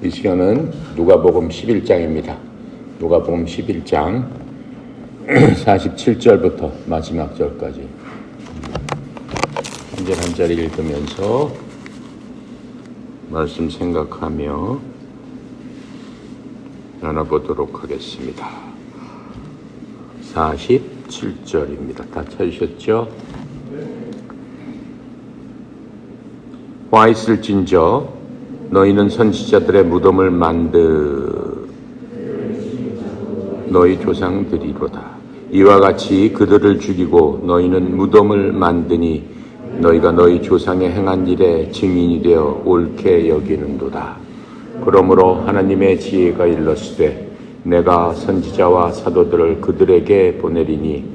이 시간은 누가복음 11장입니다. 누가복음 11장 47절부터 마지막 절까지 한 절 한 절 읽으면서 말씀 생각하며 나눠보도록 하겠습니다. 47절입니다. 다 찾으셨죠? 와 있을진저 너희는 선지자들의 무덤을 너희 조상들이로다. 이와 같이 그들을 죽이고 너희는 무덤을 만드니 너희가 너희 조상의 행한 일에 증인이 되어 옳게 여기는도다. 그러므로 하나님의 지혜가 일렀으되 내가 선지자와 사도들을 그들에게 보내리니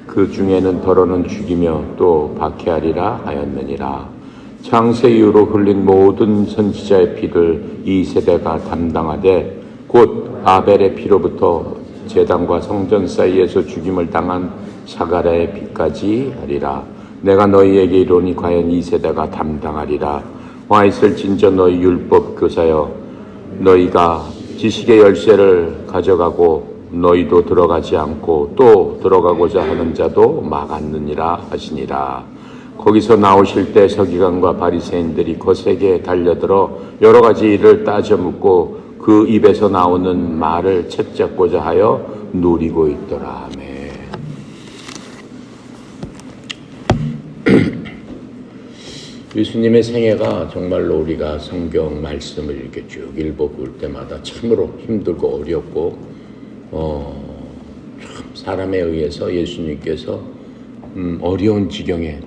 그 중에는 더러는 죽이며 또 박해하리라 하였느니라. 창세 이후로 흘린 모든 선지자의 피를 이 세대가 담당하되 곧 아벨의 피로부터 제단과 성전 사이에서 죽임을 당한 사가랴의 피까지 하리라. 내가 너희에게 이르노니 과연 이 세대가 담당하리라. 와 있을진저 너희 율법 교사여 너희가 지식의 열쇠를 가져가고 너희도 들어가지 않고 또 들어가고자 하는 자도 막았느니라 하시니라. 거기서 나오실 때 서기관과 바리새인들이 거세게 달려들어 여러 가지 일을 따져 묻고 그 입에서 나오는 말을 책잡고자 하여 노리고 있더라. 아멘. 예수님의 생애가 정말로 우리가 성경 말씀을 이렇게 쭉 읽어볼 때마다 참으로 힘들고 어렵고 참 사람에 의해서 예수님께서 어려운 지경에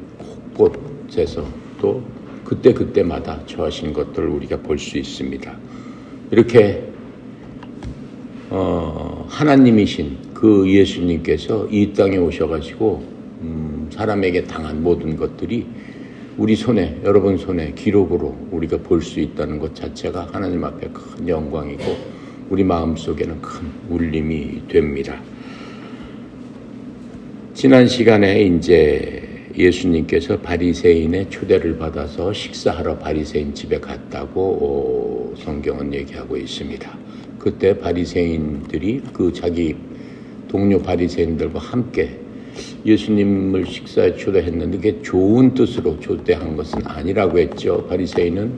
곳곳에서 또 그때마다 처하신 것들을 우리가 볼 수 있습니다. 이렇게 하나님이신 그 예수님께서 이 땅에 오셔가지고 사람에게 당한 모든 것들이 우리 손에, 여러분 손에 기록으로 우리가 볼 수 있다는 것 자체가 하나님 앞에 큰 영광이고 우리 마음속에는 큰 울림이 됩니다. 지난 시간에 이제 예수님께서 바리새인의 초대를 받아서 식사하러 바리새인 집에 갔다고 성경은 얘기하고 있습니다. 그때 바리새인들이 그 자기 동료 바리새인들과 함께 예수님을 식사에 초대했는데 그게 좋은 뜻으로 초대한 것은 아니라고 했죠. 바리새인은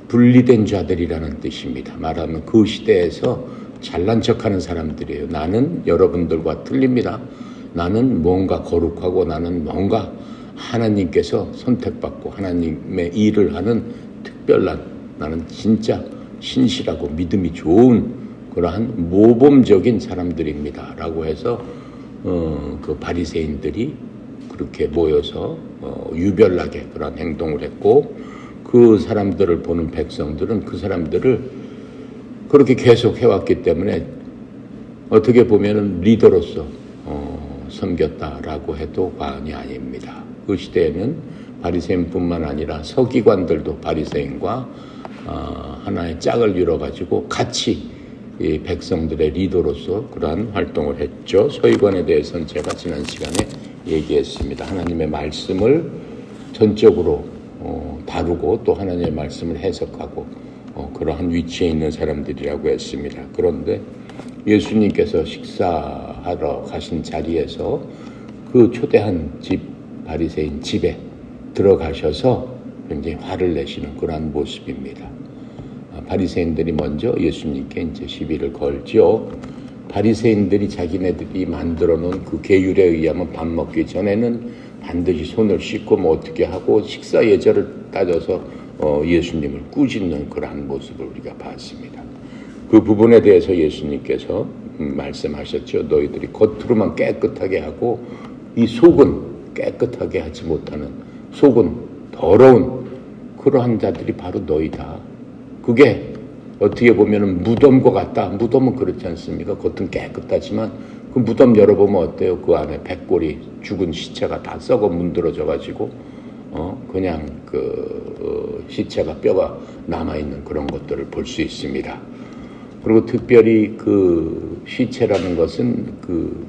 분리된 자들이라는 뜻입니다. 말하면 그 시대에서 잘난 척하는 사람들이에요. 나는 여러분들과 틀립니다. 나는 뭔가 거룩하고 나는 뭔가 하나님께서 선택받고 하나님의 일을 하는 특별한 나는 진짜 신실하고 믿음이 좋은 그러한 모범적인 사람들입니다. 라고 해서 그 바리새인들이 그렇게 모여서 유별나게 그런 행동을 했고 그 사람들을 보는 백성들은 그 사람들을 그렇게 계속 해왔기 때문에 어떻게 보면은 리더로서 섬겼다라고 해도 과언이 아닙니다. 그 시대에는 바리새인뿐만 아니라 서기관들도 바리새인과 하나의 짝을 이뤄가지고 같이 이 백성들의 리더로서 그러한 활동을 했죠. 서기관에 대해서는 제가 지난 시간에 얘기했습니다. 하나님의 말씀을 전적으로 다루고 또 하나님의 말씀을 해석하고 그러한 위치에 있는 사람들이라고 했습니다. 그런데 예수님께서 식사하러 가신 자리에서 그 초대한 집 바리새인 집에 들어가셔서 굉장히 화를 내시는 그러한 모습입니다. 바리새인들이 먼저 예수님께 이제 시비를 걸죠. 바리새인들이 자기네들이 만들어 놓은 그 계율에 의하면 밥 먹기 전에는 반드시 손을 씻고 뭐 어떻게 하고 식사 예절을 따져서 예수님을 꾸짖는 그러한 모습을 우리가 봤습니다. 그 부분에 대해서 예수님께서 말씀하셨죠. 너희들이 겉으로만 깨끗하게 하고 이 속은 깨끗하게 하지 못하는 속은 더러운 그러한 자들이 바로 너희다. 그게 어떻게 보면 무덤과 같다. 무덤은 그렇지 않습니까? 겉은 깨끗하지만 그 무덤 열어보면 어때요? 그 안에 백골이 죽은 시체가 다 썩어 문드러져가지고 그냥 시체가 뼈가 남아있는 그런 것들을 볼 수 있습니다. 그리고 특별히 그 시체라는 것은 그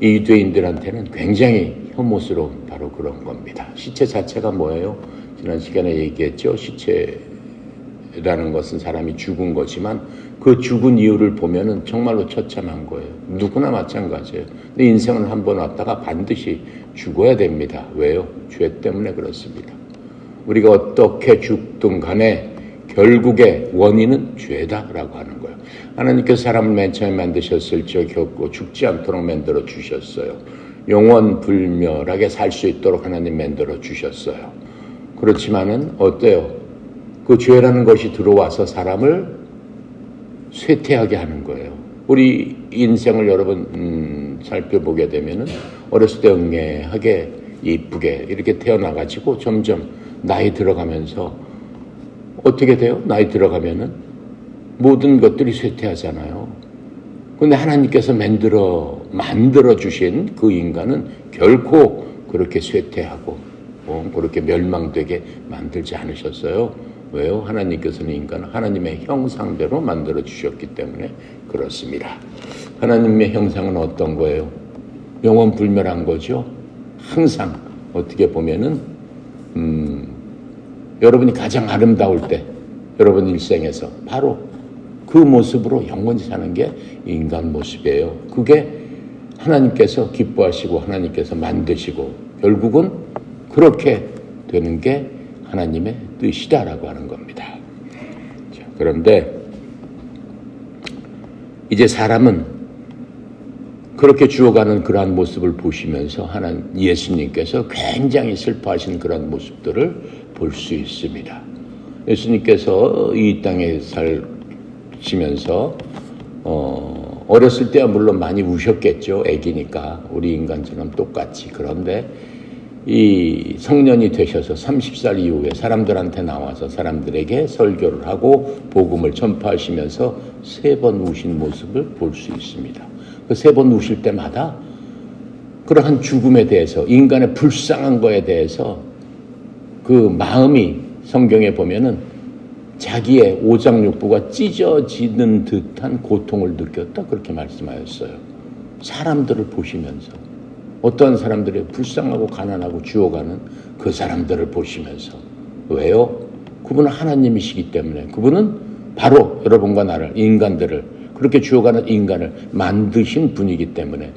유대인들한테는 굉장히 혐오스러운 바로 그런 겁니다. 시체 자체가 뭐예요? 지난 시간에 얘기했죠. 시체에 죄라는 것은 사람이 죽은 거지만 그 죽은 이유를 보면은 정말로 처참한 거예요. 누구나 마찬가지예요. 근데 인생은 한 번 왔다가 반드시 죽어야 됩니다. 왜요? 죄 때문에 그렇습니다. 우리가 어떻게 죽든 간에 결국에 원인은 죄다라고 하는 거예요. 하나님께서 사람을 맨 처음에 만드셨을 적 겪고 죽지 않도록 만들어 주셨어요. 영원 불멸하게 살 수 있도록 하나님 만들어 주셨어요. 그렇지만은 어때요? 그 죄라는 것이 들어와서 사람을 쇠퇴하게 하는 거예요. 우리 인생을 여러분 살펴보게 되면은 어렸을 때 응애하게 이쁘게 이렇게 태어나가지고 점점 나이 들어가면서 어떻게 돼요? 나이 들어가면은 모든 것들이 쇠퇴하잖아요. 근데 하나님께서 만들어 주신 그 인간은 결코 그렇게 쇠퇴하고 그렇게 멸망되게 만들지 않으셨어요. 왜요? 하나님께서는 인간을 하나님의 형상대로 만들어 주셨기 때문에 그렇습니다. 하나님의 형상은 어떤 거예요? 영원불멸한 거죠. 항상 어떻게 보면은 여러분이 가장 아름다울 때 여러분 일생에서 바로 그 모습으로 영원히 사는 게 인간 모습이에요. 그게 하나님께서 기뻐하시고 하나님께서 만드시고 결국은 그렇게 되는 게 하나님의 뜻이다라고 하는 겁니다. 자, 그런데 이제 사람은 그렇게 죽어가는 그러한 모습을 보시면서 예수님께서 굉장히 슬퍼하신 그런 모습들을 볼 수 있습니다. 예수님께서 이 땅에 살시면서 어렸을 때야 물론 많이 우셨겠죠. 애기니까 우리 인간처럼 똑같이. 그런데 이 성년이 되셔서 30살 이후에 사람들한테 나와서 사람들에게 설교를 하고 복음을 전파하시면서 3번 우신 모습을 볼 수 있습니다. 그 3번 우실 때마다 그러한 죽음에 대해서 인간의 불쌍한 거에 대해서 그 마음이 성경에 보면은 자기의 오장육부가 찢어지는 듯한 고통을 느꼈다 그렇게 말씀하였어요. 사람들을 보시면서 어떠한 사람들이 불쌍하고 가난하고 죽어가는 그 사람들을 보시면서 왜요? 그분은 하나님이시기 때문에 그분은 바로 여러분과 나를 인간들을 그렇게 죽어가는 인간을 만드신 분이기 때문에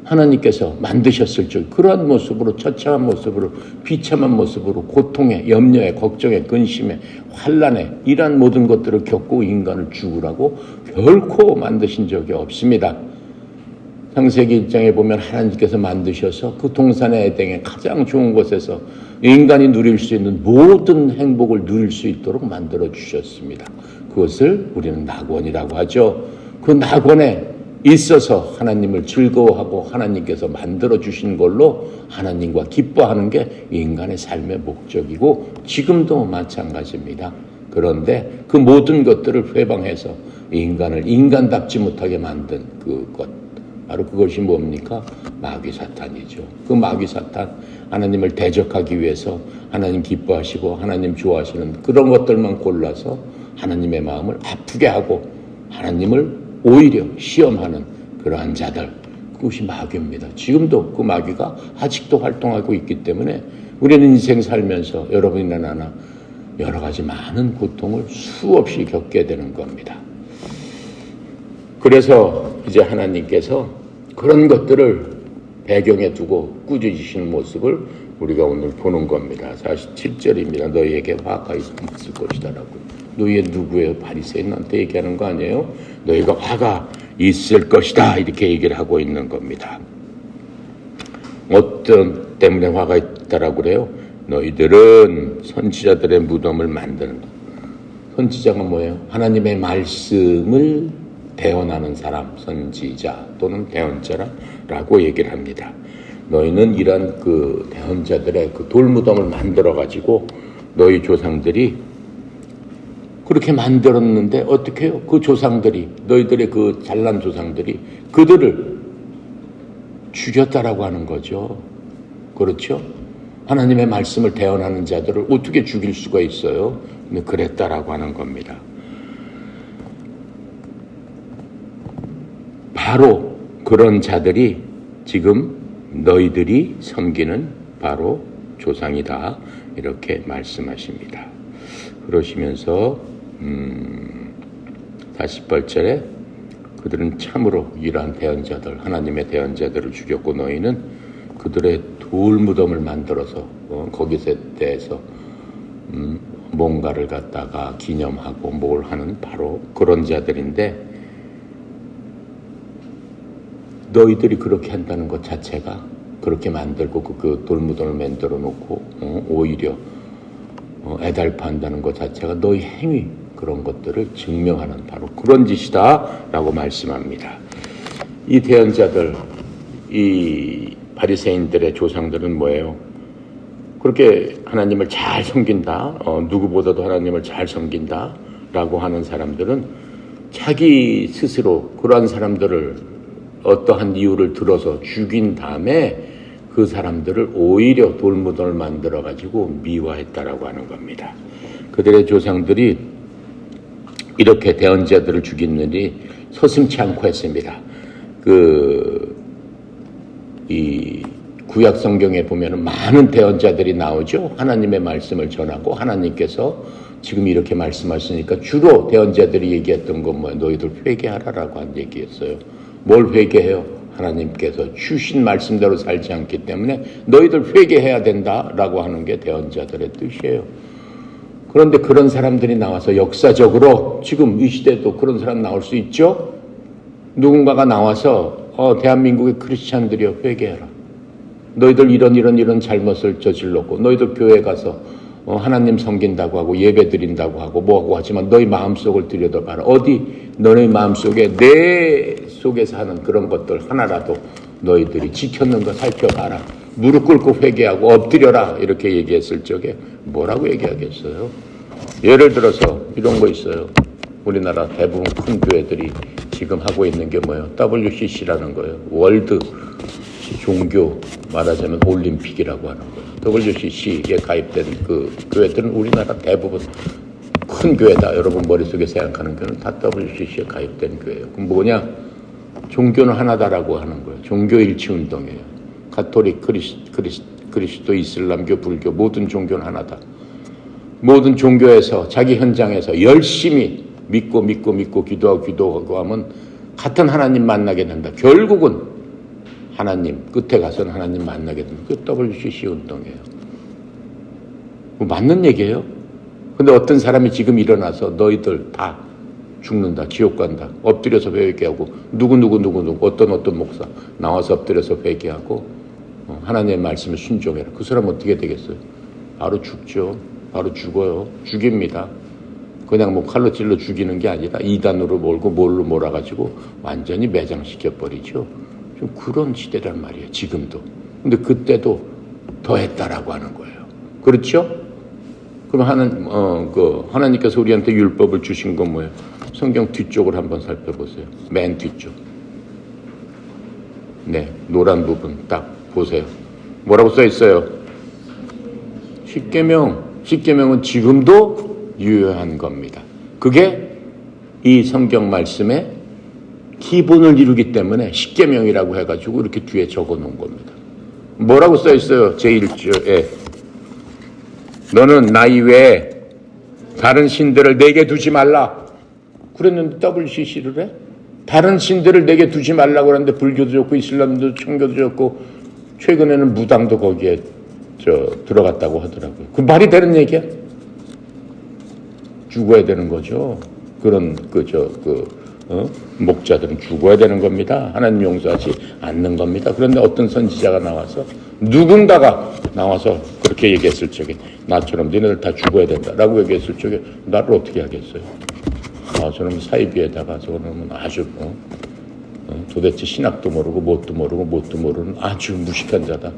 하나님께서 만드셨을 줄 그러한 모습으로 처참한 모습으로 비참한 모습으로 고통에 염려에 걱정에 근심에 환난에 이러한 모든 것들을 겪고 인간을 죽으라고 결코 만드신 적이 없습니다. 창세기 1장에 보면 하나님께서 만드셔서 그 동산의 에덴의 가장 좋은 곳에서 인간이 누릴 수 있는 모든 행복을 누릴 수 있도록 만들어 주셨습니다. 그것을 우리는 낙원이라고 하죠. 그 낙원에 있어서 하나님을 즐거워하고 하나님께서 만들어 주신 걸로 하나님과 기뻐하는 게 인간의 삶의 목적이고 지금도 마찬가지입니다. 그런데 그 모든 것들을 회방해서 인간을 인간답지 못하게 만든 그것 바로 그것이 뭡니까? 마귀 사탄이죠. 그 마귀 사탄 하나님을 대적하기 위해서 하나님 기뻐하시고 하나님 좋아하시는 그런 것들만 골라서 하나님의 마음을 아프게 하고 하나님을 오히려 시험하는 그러한 자들 그것이 마귀입니다. 지금도 그 마귀가 아직도 활동하고 있기 때문에 우리는 인생 살면서 여러분이나 나나 여러 가지 많은 고통을 수없이 겪게 되는 겁니다. 그래서 이제 하나님께서 그런 것들을 배경에 두고 꾸짖으시는 모습을 우리가 오늘 보는 겁니다. 47절입니다. 너희에게 화가 있을 것이다라고. 너희의 누구예요? 바리새인한테 얘기하는 거 아니에요? 너희가 화가 있을 것이다 이렇게 얘기를 하고 있는 겁니다. 어떤 때문에 화가 있다라고 그래요? 너희들은 선지자들의 무덤을 만드는 것. 선지자가 뭐예요? 하나님의 말씀을 대언하는 사람, 선지자 또는 대언자라고 얘기를 합니다. 너희는 이런 그 대언자들의 그 돌무덤을 만들어 가지고 너희 조상들이 그렇게 만들었는데 어떻게 해요? 그 조상들이 너희들의 그 잘난 조상들이 그들을 죽였다라고 하는 거죠. 그렇죠? 하나님의 말씀을 대언하는 자들을 어떻게 죽일 수가 있어요? 근데 그랬다라고 하는 겁니다. 바로 그런 자들이 지금 너희들이 섬기는 바로 조상이다 이렇게 말씀하십니다. 그러시면서 48절에 그들은 참으로 유일한 대언자들, 하나님의 대언자들을 죽였고 너희는 그들의 돌무덤을 만들어서 거기에 대해서 뭔가를 갖다가 기념하고 뭘 하는 바로 그런 자들인데, 너희들이 그렇게 한다는 것 자체가, 그렇게 만들고 그 돌무덤을 만들어 놓고 오히려 애달파한다는 것 자체가 너희 행위, 그런 것들을 증명하는 바로 그런 짓이다 라고 말씀합니다. 이 대언자들, 이 바리새인들의 조상들은 뭐예요? 그렇게 하나님을 잘 섬긴다, 누구보다도 하나님을 잘 섬긴다 라고 하는 사람들은 자기 스스로 그러한 사람들을 어떠한 이유를 들어서 죽인 다음에 그 사람들을 오히려 돌무덤을 만들어 가지고 미화했다라고 하는 겁니다. 그들의 조상들이 이렇게 대언자들을 죽인 일이 서슴지 않고 했습니다. 이 구약 성경에 보면은 많은 대언자들이 나오죠. 하나님의 말씀을 전하고 하나님께서 지금 이렇게 말씀하시니까 주로 대언자들이 얘기했던 건 뭐예요? 너희들 회개하라라고 한 얘기였어요. 뭘 회개해요? 하나님께서 주신 말씀대로 살지 않기 때문에 너희들 회개해야 된다라고 하는 게 대언자들의 뜻이에요. 그런데 그런 사람들이 나와서 역사적으로 지금 이 시대에도 그런 사람 나올 수 있죠? 누군가가 나와서 대한민국의 크리스찬들이여 회개해라. 너희들 이런 잘못을 저질렀고 너희들 교회 가서 하나님 섬긴다고 하고 예배 드린다고 하고 뭐하고 하지만 너희 마음속을 들여다봐라. 어디 너희 마음속에 내 속에서 하는 그런 것들 하나라도 너희들이 지켰는가 살펴봐라. 무릎 꿇고 회개하고 엎드려라. 이렇게 얘기했을 적에 뭐라고 얘기하겠어요? 예를 들어서 이런 거 있어요. 우리나라 대부분 큰 교회들이 지금 하고 있는 게 뭐예요? WCC라는 거예요. 월드 종교, 말하자면 올림픽이라고 하는 거예요. WCC에 가입된 그 교회들은 우리나라 대부분 큰 교회다. 여러분 머릿속에 생각하는 교회는 다 WCC에 가입된 교회예요. 그럼 뭐냐? 종교는 하나다라고 하는 거예요. 종교일치 운동이에요. 가톨릭, 그리스도, 이슬람교, 불교 모든 종교는 하나다. 모든 종교에서 자기 현장에서 열심히 믿고 기도하고 하면 같은 하나님 만나게 된다. 결국은 하나님, 끝에 가서는 하나님 만나게 된다. 그 WCC 운동이에요. 뭐 맞는 얘기예요. 근데 어떤 사람이 지금 일어나서 너희들 다 죽는다, 지옥 간다, 엎드려서 회개하고 누구 어떤 목사 나와서 엎드려서 회개하고 하나님의 말씀을 순종해라. 그 사람 어떻게 되겠어요? 바로 죽죠. 바로 죽어요. 죽입니다. 그냥 뭐 칼로 찔러 죽이는 게 아니라 이단으로 몰고 뭘로 몰아가지고 완전히 매장시켜버리죠. 좀 그런 시대란 말이에요. 지금도. 근데 그때도 더 했다라고 하는 거예요. 그렇죠? 그럼 하나님께서 우리한테 율법을 주신 건 뭐예요? 성경 뒤쪽을 한번 살펴보세요. 맨 뒤쪽. 네, 노란 부분 딱 보세요. 뭐라고 써 있어요? 십계명은 지금도 유효한 겁니다. 그게 이 성경 말씀의 기본을 이루기 때문에 십계명이라고 해가지고 이렇게 뒤에 적어 놓은 겁니다. 뭐라고 써 있어요? 제1조에 너는 나 이외에 다른 신들을 내게 두지 말라. 그랬는데 WCC를 해? 다른 신들을 내게 두지 말라고 그러는데 불교도 좋고 이슬람도 청교도 좋고 최근에는 무당도 거기에 들어갔다고 하더라고요. 그 말이 되는 얘기야? 죽어야 되는 거죠. 그런 목자들은 죽어야 되는 겁니다. 하나님 용서하지 않는 겁니다. 그런데 어떤 선지자가 나와서 누군가가 나와서 그렇게 얘기했을 적에 나처럼 너네들 다 죽어야 된다라고 얘기했을 적에 나를 어떻게 하겠어요? 저놈 사이비에다가 저놈은 아주 도대체 신학도 모르고 뭣도 모르는 아주 무식한 자다.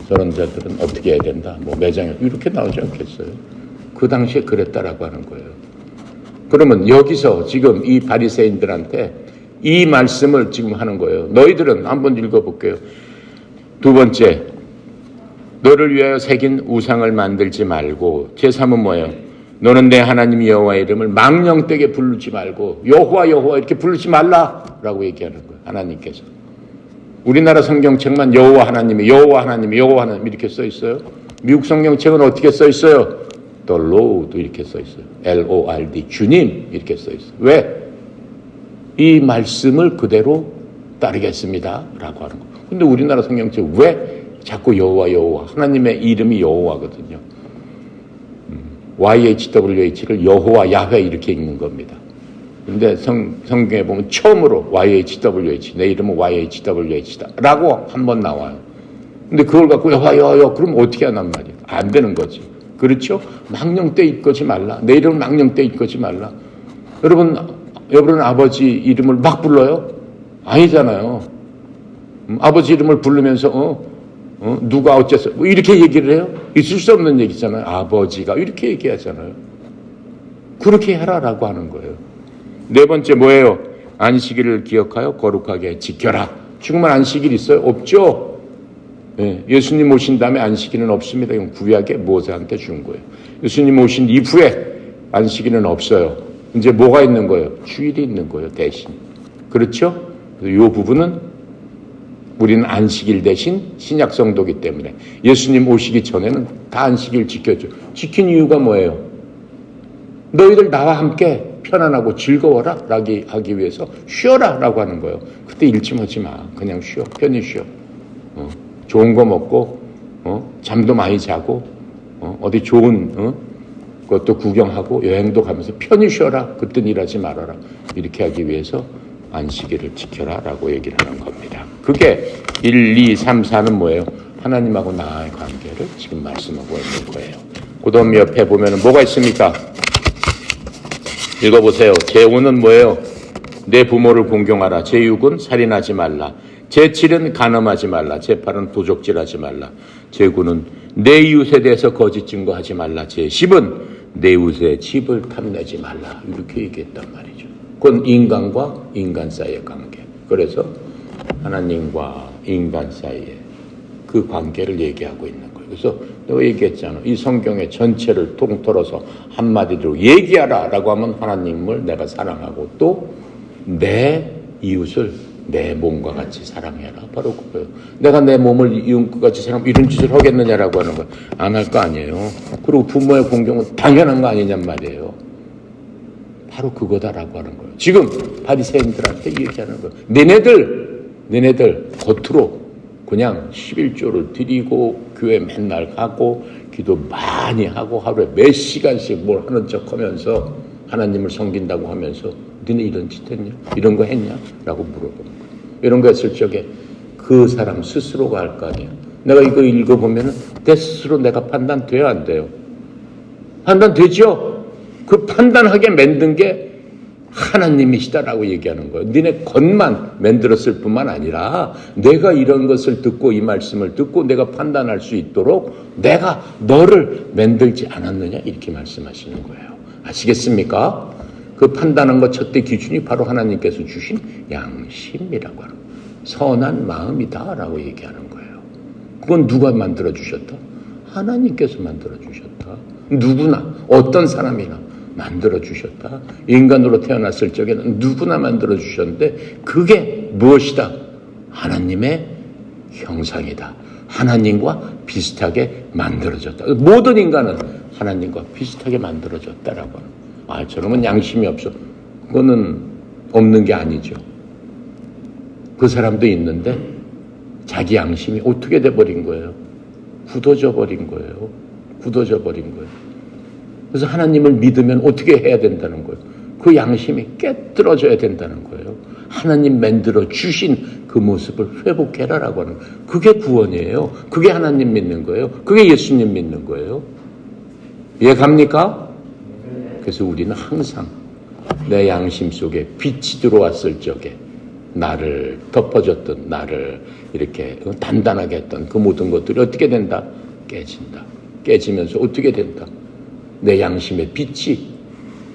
저런 자들은 어떻게 해야 된다. 뭐 매장에 이렇게 나오지 않겠어요? 그 당시에 그랬다라고 하는 거예요. 그러면 여기서 지금 이 바리새인들한테 이 말씀을 지금 하는 거예요. 너희들은 한번 읽어볼게요. 두 번째, 너를 위하여 새긴 우상을 만들지 말고, 제3은 뭐예요? 너는 내 하나님 여호와의 이름을 망령되게 부르지 말고 여호와 이렇게 부르지 말라라고 얘기하는 거예요. 하나님께서. 우리나라 성경책만 여호와 하나님 이렇게 써 있어요. 미국 성경책은 어떻게 써 있어요? the Lord 이렇게 써 있어요. Lord, 주님 이렇게 써 있어요. 왜? 이 말씀을 그대로 따르겠습니다 라고 하는 거예요. 근데 우리나라 성경책 왜 자꾸 여호와 하나님의 이름이 여호와거든요. YHWH를 여호와 야훼 이렇게 읽는 겁니다. 근데 성경에 보면 처음으로 YHWH, 내 이름은 YHWH다 라고 한번 나와요. 근데 그걸 갖고 여호와 그럼 어떻게 하란 말이에요? 안 되는 거지. 그렇죠? 망령되 이끄지 말라. 내 이름을 망령되 이끄지 말라. 여러분 아버지 이름을 막 불러요? 아니잖아요. 아버지 이름을 부르면서 누가 어째서 뭐 이렇게 얘기를 해요? 있을 수 없는 얘기잖아요. 아버지가 이렇게 얘기하잖아요. 그렇게 해라라고 하는 거예요. 네 번째 뭐예요? 안식일을 기억하여 거룩하게 지켜라. 지금은 안식일 있어요? 없죠? 네, 예수님 오신 다음에 안식일은 없습니다. 이건 구약에 모세한테 준 거예요. 예수님 오신 이후에 안식일은 없어요. 이제 뭐가 있는 거예요? 주일이 있는 거예요, 대신. 그렇죠? 이 부분은 우리는 안식일 대신 신약 성도기 때문에 예수님 오시기 전에는 다 안식일 지켰죠. 지킨 이유가 뭐예요? 너희들 나와 함께 편안하고 즐거워라 라기 하기 위해서 쉬어라 라고 하는 거예요. 그때 일침하지 마. 그냥 쉬어. 편히 쉬어. 좋은 거 먹고 잠도 많이 자고 어디 좋은 그것도 구경하고 여행도 가면서 편히 쉬어라. 그땐 일하지 말아라. 이렇게 하기 위해서 안식일을 지켜라 라고 얘기를 하는 겁니다. 그게 1, 2, 3, 4는 뭐예요? 하나님하고 나의 관계를 지금 말씀하고 있는 거예요. 그 다음 옆에 보면 뭐가 있습니까? 읽어보세요. 제5는 뭐예요? 내 부모를 공경하라. 제6은 살인하지 말라. 제7은 간음하지 말라. 제8은 도적질하지 말라. 제9은 내 이웃에 대해서 거짓 증거하지 말라. 제10은 내 이웃의 집을 탐내지 말라. 이렇게 얘기했단 말이죠. 그건 인간과 인간 사이의 관계. 그래서 하나님과 인간 사이의 그 관계를 얘기하고 있는 거예요. 그래서 내가 얘기했잖아. 이 성경의 전체를 통틀어서 한마디로 얘기하라 라고 하면 하나님을 내가 사랑하고 또 내 이웃을 내 몸과 같이 사랑해라. 바로 그거예요. 내가 내 몸을 이웃과 같이 사랑하면 이런 짓을 하겠느냐라고 하는 거예요. 안 할 거 아니에요. 그리고 부모의 공경은 당연한 거 아니냔 말이에요. 바로 그거다라고 하는 거예요. 지금 바리새인들한테 얘기하는 거예요. 너네들 겉으로 그냥 11조를 드리고 교회 맨날 가고 기도 많이 하고 하루에 몇 시간씩 뭘 하는 척하면서 하나님을 섬긴다고 하면서 너네 이런 짓 했냐? 이런 거 했냐? 라고 물어보는 거예요. 이런 거 했을 적에 그 사람 스스로가 할 거 아니에요. 내가 이거 읽어보면 내 스스로 내가 판단돼야 안 돼요. 판단되죠? 그 판단하게 만든 게 하나님이시다라고 얘기하는 거예요. 너네 겉만 만들었을 뿐만 아니라 내가 이런 것을 듣고 이 말씀을 듣고 내가 판단할 수 있도록 내가 너를 만들지 않았느냐 이렇게 말씀하시는 거예요. 아시겠습니까? 그 판단한 것 첫째 기준이 바로 하나님께서 주신 양심이라고 하는 거예요. 선한 마음이다라고 얘기하는 거예요. 그건 누가 만들어주셨다? 하나님께서 만들어주셨다. 누구나 어떤 사람이나 만들어주셨다. 인간으로 태어났을 적에는 누구나 만들어주셨는데 그게 무엇이다? 하나님의 형상이다. 하나님과 비슷하게 만들어졌다. 모든 인간은 하나님과 비슷하게 만들어졌다라고 하는 거예요. 아, 저놈은 양심이 없어. 그거는 없는 게 아니죠. 그 사람도 있는데 자기 양심이 어떻게 돼버린 거예요? 굳어져 버린 거예요. 굳어져 버린 거예요. 그래서 하나님을 믿으면 어떻게 해야 된다는 거예요? 그 양심이 깨뜨려져야 된다는 거예요. 하나님 만들어 주신 그 모습을 회복해라라고 하는 거예요. 그게 구원이에요. 그게 하나님 믿는 거예요. 그게 예수님 믿는 거예요. 이해 갑니까? 그래서 우리는 항상 내 양심 속에 빛이 들어왔을 적에 나를 덮어줬던 나를 이렇게 단단하게 했던 그 모든 것들이 어떻게 된다? 깨진다. 깨지면서 어떻게 된다? 내 양심의 빛이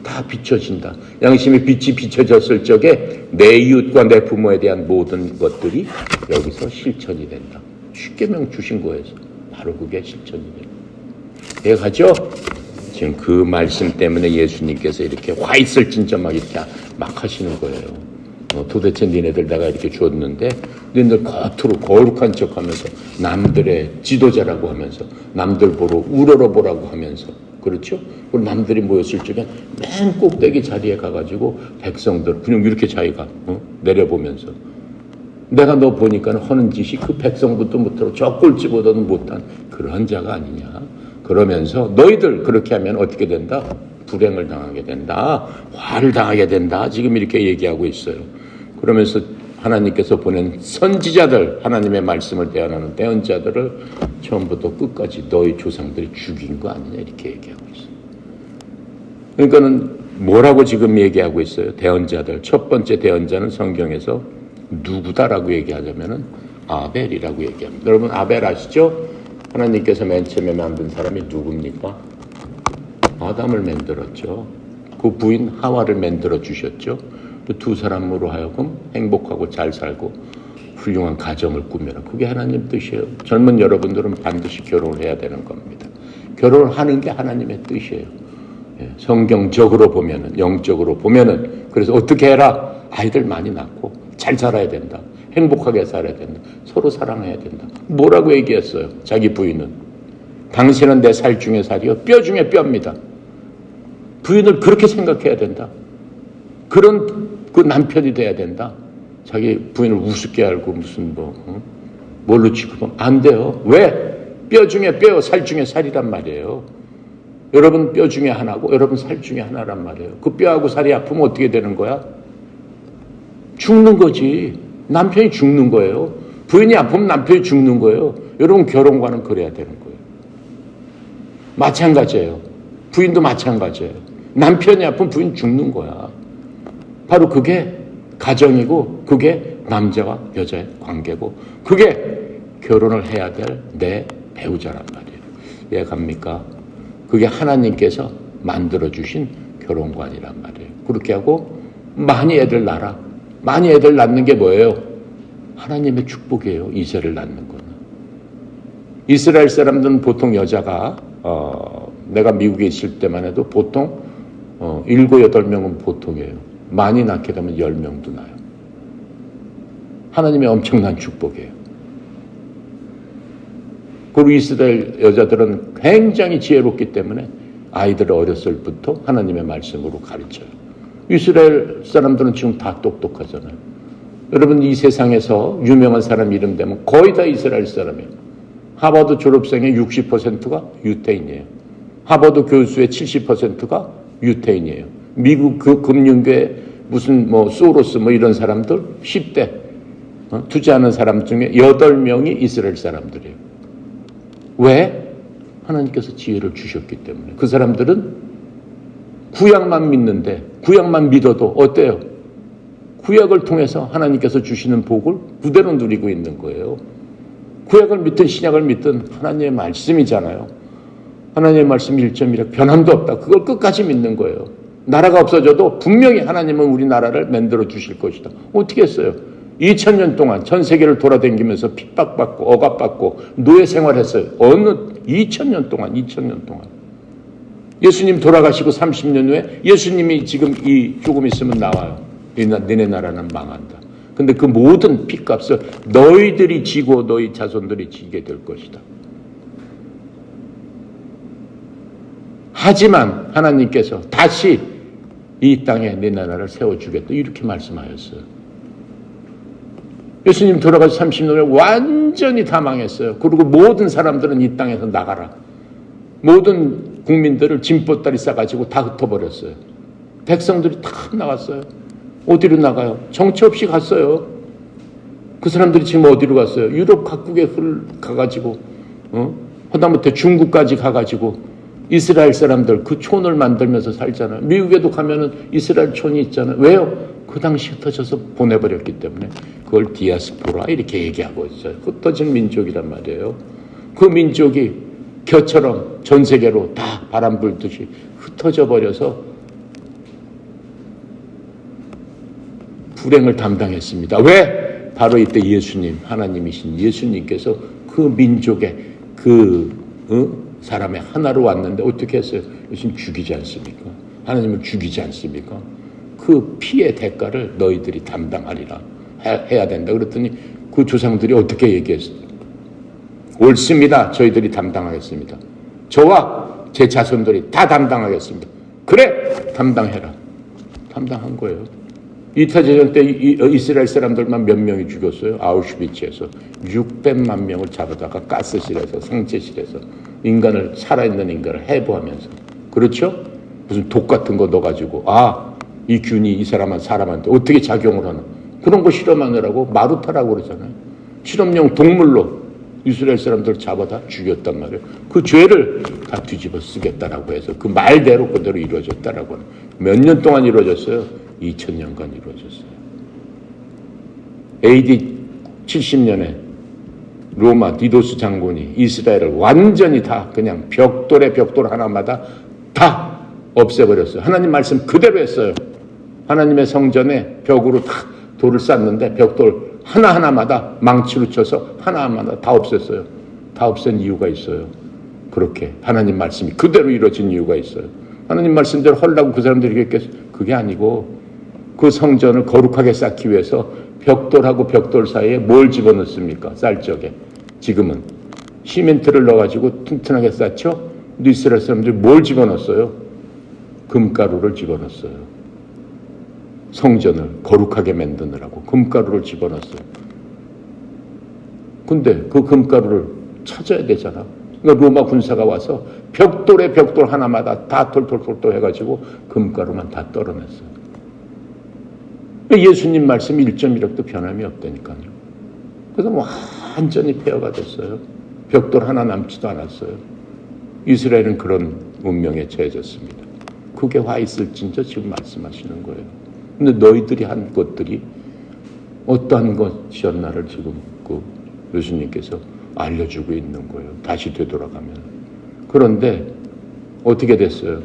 다 비춰진다. 양심의 빛이 비춰졌을 적에 내 이웃과 내 부모에 대한 모든 것들이 여기서 실천이 된다. 십계명 주신 거에서 바로 그게 실천이 된다. 이해가죠? 지금 그 말씀 때문에 예수님께서 이렇게 화 있을 진짜 막 이렇게 막 하시는 거예요. 도대체 니네들 내가 이렇게 줬는데 니네들 겉으로 거룩한 척하면서 남들의 지도자라고 하면서 남들 보러 우러러보라고 하면서 그렇죠? 그리고 남들이 모였을 적에 맨 꼭대기 자리에 가가지고 백성들 그냥 이렇게 자기가 내려보면서 내가 너 보니까 하는 짓이 그 백성부터 못하고 저 꼴찌보다는 못한 그런 자가 아니냐. 그러면서 너희들 그렇게 하면 어떻게 된다? 불행을 당하게 된다. 화를 당하게 된다. 지금 이렇게 얘기하고 있어요. 그러면서 하나님께서 보낸 선지자들, 하나님의 말씀을 대언하는 대언자들을 처음부터 끝까지 너희 조상들이 죽인 거 아니냐 이렇게 얘기하고 있어요. 그러니까는 뭐라고 지금 얘기하고 있어요? 대언자들. 첫 번째 대언자는 성경에서 누구다라고 얘기하자면은 아벨이라고 얘기합니다. 여러분 아벨 아시죠? 하나님께서 맨 처음에 만든 사람이 누굽니까? 아담을 만들었죠. 그 부인 하와를 만들어 주셨죠. 두 사람으로 하여금 행복하고 잘 살고 훌륭한 가정을 꾸며라. 그게 하나님 뜻이에요. 젊은 여러분들은 반드시 결혼을 해야 되는 겁니다. 결혼을 하는 게 하나님의 뜻이에요. 성경적으로 보면은, 영적으로 보면은, 그래서 어떻게 해라? 아이들 많이 낳고 잘 살아야 된다. 행복하게 살아야 된다. 서로 사랑해야 된다. 뭐라고 얘기했어요? 자기 부인은. 당신은 내 살 중에 살이요. 뼈 중에 뼈입니다. 부인을 그렇게 생각해야 된다. 그런 그 남편이 돼야 된다. 자기 부인을 우습게 알고 무슨 뭘로 취급하면 안 돼요. 왜? 뼈 중에 뼈, 살 중에 살이란 말이에요. 여러분 뼈 중에 하나고 여러분 살 중에 하나란 말이에요. 그 뼈하고 살이 아프면 어떻게 되는 거야? 죽는 거지. 남편이 죽는 거예요. 부인이 아프면 남편이 죽는 거예요. 여러분 결혼과는 그래야 되는 거예요. 마찬가지예요. 부인도 마찬가지예요. 남편이 아프면 부인 죽는 거야. 바로 그게 가정이고 그게 남자와 여자의 관계고 그게 결혼을 해야 될 내 배우자란 말이에요. 이해갑니까? 그게 하나님께서 만들어주신 결혼관이란 말이에요. 그렇게 하고 많이 애들 낳아라. 많이 애들 낳는 게 뭐예요? 하나님의 축복이에요. 이세를 낳는 거는. 이스라엘 사람들은 보통 여자가 내가 미국에 있을 때만 해도 보통 7, 8명은 보통이에요. 많이 낳게 되면 10명도 나요. 하나님의 엄청난 축복이에요. 그리고 이스라엘 여자들은 굉장히 지혜롭기 때문에 아이들을 어렸을 때부터 하나님의 말씀으로 가르쳐요. 이스라엘 사람들은 지금 다 똑똑하잖아요. 여러분 이 세상에서 유명한 사람 이름 되면 거의 다 이스라엘 사람이에요. 하버드 졸업생의 60%가 유태인이에요. 하버드 교수의 70%가 유태인이에요. 미국 그 금융계 무슨 소로스 이런 사람들 10대 투자하는 사람 중에 8명이 이스라엘 사람들이에요. 왜? 하나님께서 지혜를 주셨기 때문에. 그 사람들은 구약만 믿는데 구약만 믿어도 어때요? 구약을 통해서 하나님께서 주시는 복을 그대로 누리고 있는 거예요. 구약을 믿든 신약을 믿든 하나님의 말씀이잖아요. 하나님의 말씀 1.1에 변함도 없다. 그걸 끝까지 믿는 거예요. 나라가 없어져도 분명히 하나님은 우리나라를 만들어 주실 것이다. 어떻게 했어요? 2000년 동안 전 세계를 돌아다니면서 핍박받고 억압받고 노예 생활했어요. 어느 2000년 동안. 예수님 돌아가시고 30년 후에 예수님이 지금 조금 있으면 나와요. 너네 나라는 망한다. 근데 그 모든 핏값을 너희들이 지고 너희 자손들이 지게 될 것이다. 하지만 하나님께서 다시 이 땅에 내 나라를 세워주겠다 이렇게 말씀하였어요. 예수님 돌아가서 30년 후에 완전히 다 망했어요. 그리고 모든 사람들은 이 땅에서 나가라. 모든 국민들을 짐보따리 싸가지고 다 흩어버렸어요. 백성들이 다 나갔어요. 어디로 나가요? 정처 없이 갔어요. 그 사람들이 지금 어디로 갔어요? 유럽 각국에 가가지고 하다못해 중국까지 가가지고 이스라엘 사람들 그 촌을 만들면서 살잖아요. 미국에도 가면은 이스라엘 촌이 있잖아요. 왜요? 그 당시 흩어져서 보내버렸기 때문에 그걸 디아스포라 이렇게 얘기하고 있어요. 흩어진 민족이란 말이에요. 그 민족이 겨처럼 전 세계로 다 바람 불듯이 흩어져 버려서 불행을 담당했습니다. 왜? 바로 이때 예수님, 하나님이신 예수님께서 그 민족의 사람의 하나로 왔는데 어떻게 했어요? 예수님 죽이지 않습니까? 하나님을 죽이지 않습니까? 그 피의 대가를 너희들이 담당하리라 해야 된다. 그랬더니 그 조상들이 어떻게 얘기했어요? 옳습니다. 저희들이 담당하겠습니다. 저와 제 자손들이 다 담당하겠습니다. 그래, 담당해라. 담당한 거예요. 2차 대전 때 이스라엘 사람들만 몇 명이 죽였어요? 아우슈비츠에서 600만 명을 잡아다가 가스실에서, 상체실에서 인간을, 살아있는 인간을 해부하면서. 그렇죠? 무슨 독 같은 거 넣어가지고 이 균이 이 사람한테 어떻게 작용을 하나, 그런 거 실험하느라고 마루타라고 그러잖아요. 실험용 동물로 이스라엘 사람들 잡아다 죽였단 말이에요. 그 죄를 다 뒤집어 쓰겠다라고 해서 그 말대로 그대로 이루어졌다라고 하는. 몇 년 동안 이루어졌어요? 2000년간 이루어졌어요. AD 70년에 로마 디도스 장군이 이스라엘을 완전히 다 그냥 벽돌 하나마다 다 없애버렸어요. 하나님 말씀 그대로 했어요. 하나님의 성전에 벽으로 다 돌을 쌓는데 벽돌 하나하나마다 망치로 쳐서 하나하나마다 다 없앴어요. 다 없앤 이유가 있어요. 그렇게 하나님 말씀이 그대로 이루어진 이유가 있어요. 하나님 말씀대로 하려고 그 사람들이 그랬겠어요? 그게 아니고 그 성전을 거룩하게 쌓기 위해서 벽돌하고 벽돌 사이에 뭘 집어넣습니까? 쌀 적에. 지금은 시멘트를 넣어가지고 튼튼하게 쌓죠? 근데 이스라엘 사람들이 뭘 집어넣었어요? 금가루를 집어넣었어요. 성전을 거룩하게 만드느라고 금가루를 집어넣었어요. 근데 그 금가루를 찾아야 되잖아. 그러니까 로마 군사가 와서 벽돌에 벽돌 하나마다 다 톨톨톨톨 해가지고 금가루만 다 떨어냈어요. 예수님 말씀 1.1억도 변함이 없다니까요. 그래서 완전히 폐허가 됐어요. 벽돌 하나 남지도 않았어요. 이스라엘은 그런 운명에 처해졌습니다. 그게 와 있을진저 지금 말씀하시는 거예요. 근데 너희들이 한 것들이 어떠한 것이었나를 지금 그 예수님께서 알려주고 있는 거예요. 다시 되돌아가면. 그런데 어떻게 됐어요?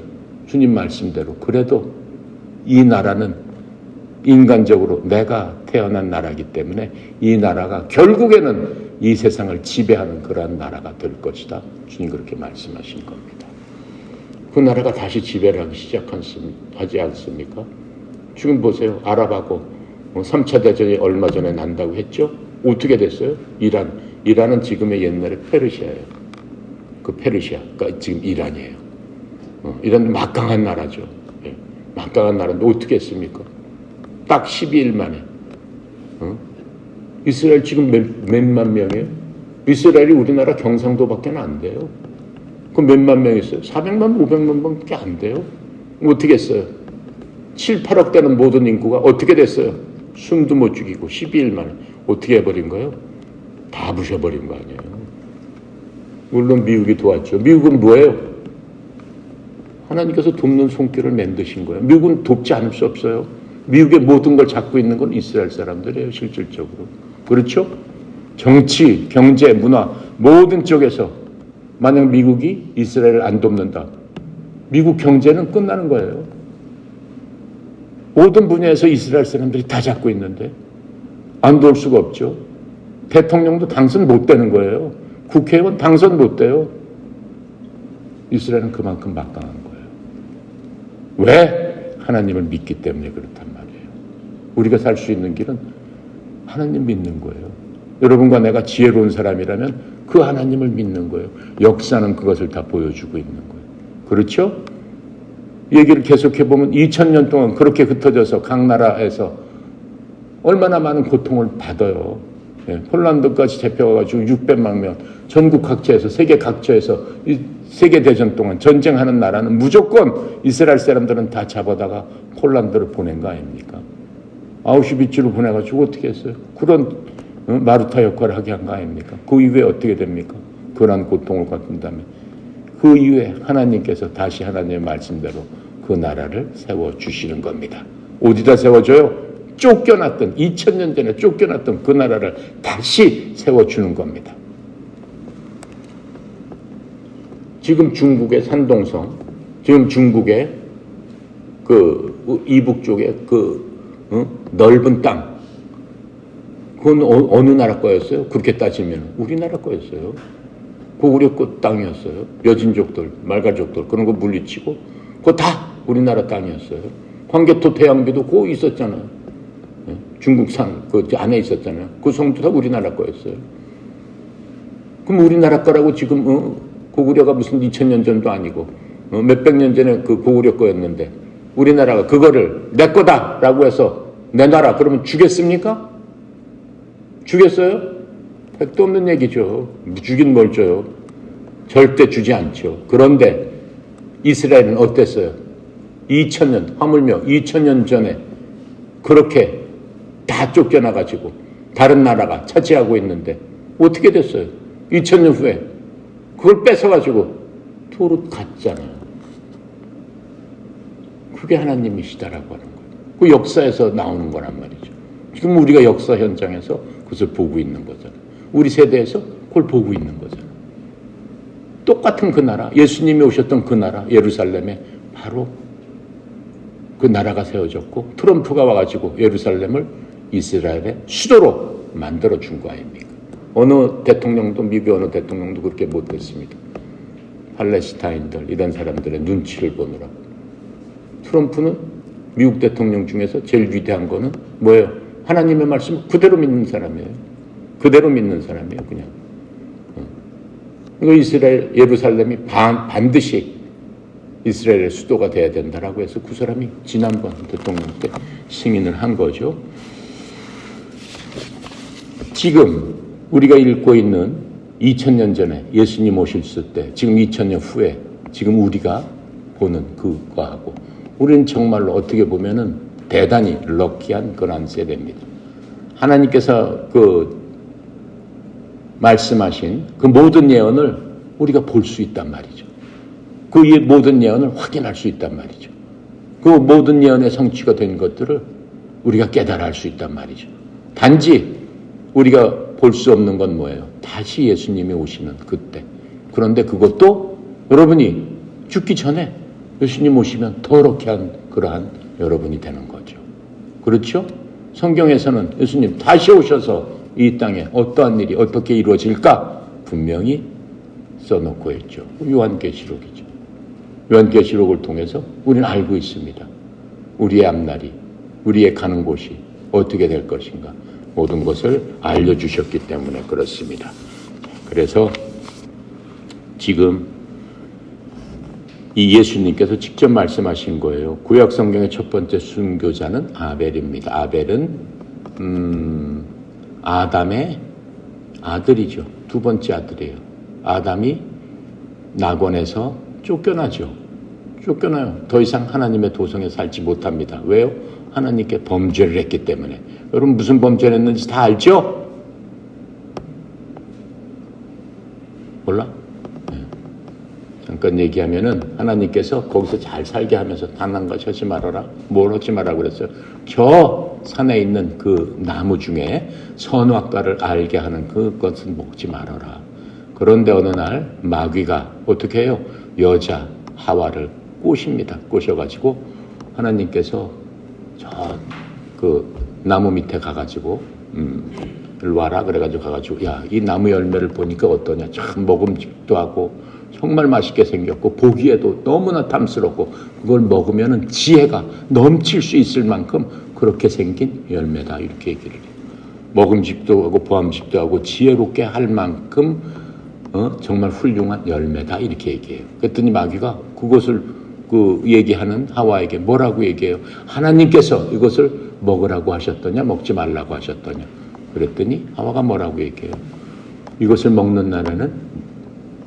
주님 말씀대로. 그래도 이 나라는 인간적으로 내가 태어난 나라이기 때문에 이 나라가 결국에는 이 세상을 지배하는 그러한 나라가 될 것이다. 주님 그렇게 말씀하신 겁니다. 그 나라가 다시 지배를 하기 하지 않습니까? 지금 보세요. 아랍하고 3차 대전이 얼마 전에 난다고 했죠? 어떻게 됐어요? 이란은 지금의 옛날에 페르시아예요. 그 페르시아가 지금 이란이에요. 이란 막강한 나라죠. 예. 막강한 나라인데 어떻게 했습니까? 딱 12일 만에. 이스라엘 지금 몇만 명이에요? 이스라엘이 우리나라 경상도밖에 안 돼요. 그럼 몇만 명 있어요? 400만, 500만 명밖에 안 돼요. 어떻게 했어요? 7, 8억 되는 모든 인구가 어떻게 됐어요? 숨도 못 죽이고 12일 만에 어떻게 해버린 거예요? 다 부셔버린 거 아니에요. 물론 미국이 도왔죠. 미국은 뭐예요? 하나님께서 돕는 손길을 만드신 거예요. 미국은 돕지 않을 수 없어요. 미국의 모든 걸 잡고 있는 건 이스라엘 사람들이에요. 실질적으로. 그렇죠? 정치, 경제, 문화 모든 쪽에서 만약 미국이 이스라엘을 안 돕는다. 미국 경제는 끝나는 거예요. 모든 분야에서 이스라엘 사람들이 다 잡고 있는데 안 도울 수가 없죠. 대통령도 당선 못 되는 거예요. 국회의원 당선 못 돼요. 이스라엘은 그만큼 막강한 거예요. 왜? 하나님을 믿기 때문에 그렇단 말이에요. 우리가 살 수 있는 길은 하나님 믿는 거예요. 여러분과 내가 지혜로운 사람이라면 그 하나님을 믿는 거예요. 역사는 그것을 다 보여주고 있는 거예요. 그렇죠? 얘기를 계속해보면 2000년 동안 그렇게 흩어져서 각 나라에서 얼마나 많은 고통을 받아요. 예, 폴란드까지 잡혀가지고 600만 명, 전국 각처에서, 세계 각처에서 이 세계대전 동안 전쟁하는 나라는 무조건 이스라엘 사람들은 다 잡아다가 폴란드를 보낸 거 아닙니까? 아우슈비츠로 보내가지고 어떻게 했어요? 그런 마루타 역할을 하게 한 거 아닙니까? 그 이후에 어떻게 됩니까? 그런 고통을 겪은 다음에 그 이후에 하나님께서 다시 하나님의 말씀대로 그 나라를 세워주시는 겁니다. 어디다 세워줘요? 쫓겨났던 2000년 전에 쫓겨났던 그 나라를 다시 세워주는 겁니다. 지금 중국의 산동성, 지금 중국의 그 이북 쪽에 그 넓은 땅, 그건 어느 나라 거였어요? 그렇게 따지면 우리나라 거였어요. 고구려 그 땅이었어요. 여진족들, 말가족들 그런 거 물리치고 그거 다 우리나라 땅이었어요. 광개토 태양비도 그거 있었잖아요. 중국산 그 안에 있었잖아요. 그 성도 다 우리나라 거였어요. 그럼 우리나라 거라고 지금 고구려가 무슨 2000년 전도 아니고 몇백 년 전에 그 고구려 거였는데 우리나라가 그거를 내 거다라고 해서 내놔라 그러면 주겠습니까? 주겠어요? 택도 없는 얘기죠. 주긴 뭘 줘요. 절대 주지 않죠. 그런데 이스라엘은 어땠어요? 2000년, 하물며 2000년 전에 그렇게 다 쫓겨나가지고 다른 나라가 차지하고 있는데 어떻게 됐어요? 2000년 후에 그걸 뺏어가지고 도로 갔잖아요. 그게 하나님이시다라고 하는 거예요. 그 역사에서 나오는 거란 말이죠. 지금 우리가 역사 현장에서 그것을 보고 있는 거잖아요. 우리 세대에서 그걸 보고 있는 거잖아요. 똑같은 그 나라, 예수님이 오셨던 그 나라, 예루살렘에 바로 그 나라가 세워졌고 트럼프가 와가지고 예루살렘을 이스라엘의 수도로 만들어 준 거 아닙니까? 어느 대통령도, 미국 어느 대통령도 그렇게 못했습니다. 팔레스타인들 이런 사람들의 눈치를 보느라. 트럼프는 미국 대통령 중에서 제일 위대한 거는 뭐예요? 하나님의 말씀을 그대로 믿는 사람이에요. 그대로 믿는 사람이에요. 그냥. 이거 이스라엘 예루살렘이 반드시 이스라엘의 수도가 돼야 된다라고 해서 그 사람이 지난번 대통령 때 승인을 한 거죠. 지금 우리가 읽고 있는 2000년 전에 예수님 오셨을 때 지금 2000년 후에 지금 우리가 보는 그거하고 우리는 정말로 어떻게 보면은 대단히 럭키한 그런 세대입니다. 하나님께서 그 말씀하신 그 모든 예언을 우리가 볼 수 있단 말이죠. 그 모든 예언을 확인할 수 있단 말이죠. 그 모든 예언의 성취가 된 것들을 우리가 깨달아 알 수 있단 말이죠. 단지 우리가 볼 수 없는 건 뭐예요? 다시 예수님이 오시는 그때. 그런데 그것도 여러분이 죽기 전에 예수님 오시면 더럽게 한 그러한 여러분이 되는 거죠. 그렇죠? 성경에서는 예수님 다시 오셔서 이 땅에 어떠한 일이 어떻게 이루어질까 분명히 써놓고 있죠. 요한계시록이죠. 요한계시록을 통해서 우리는 알고 있습니다. 우리의 앞날이, 우리의 가는 곳이 어떻게 될 것인가 모든 것을 알려주셨기 때문에 그렇습니다. 그래서 지금 이 예수님께서 직접 말씀하신 거예요. 구약 성경의 첫 번째 순교자는 아벨입니다. 아벨은 아담의 아들이죠. 두 번째 아들이에요. 아담이 낙원에서 쫓겨나죠. 쫓겨나요. 더 이상 하나님의 도성에 살지 못합니다. 왜요? 하나님께 범죄를 했기 때문에. 여러분 무슨 범죄를 했는지 다 알죠? 몰라? 네. 잠깐 얘기하면은 하나님께서 거기서 잘 살게 하면서 단 한 가지 하지 말아라. 뭘 하지 말라고 그랬어요? 저 산에 있는 그 나무 중에 선악과를 알게 하는 그것은 먹지 말아라. 그런데 어느 날 마귀가 어떻게 해요? 여자 하와를 꼬십니다. 꼬셔가지고 하나님께서 저 그 나무 밑에 가가지고 일로 와라 그래가지고 가가지고 야, 이 나무 열매를 보니까 어떠냐? 참 먹음직도 하고 정말 맛있게 생겼고 보기에도 너무나 탐스럽고 그걸 먹으면은 지혜가 넘칠 수 있을 만큼 그렇게 생긴 열매다 이렇게 얘기를 해요. 먹음직도 하고 보암직도 하고 지혜롭게 할 만큼 정말 훌륭한 열매다 이렇게 얘기해요. 그랬더니 마귀가 그것을 얘기하는 하와에게 뭐라고 얘기해요? 하나님께서 이것을 먹으라고 하셨더냐 먹지 말라고 하셨더냐. 그랬더니 하와가 뭐라고 얘기해요? 이것을 먹는 날에는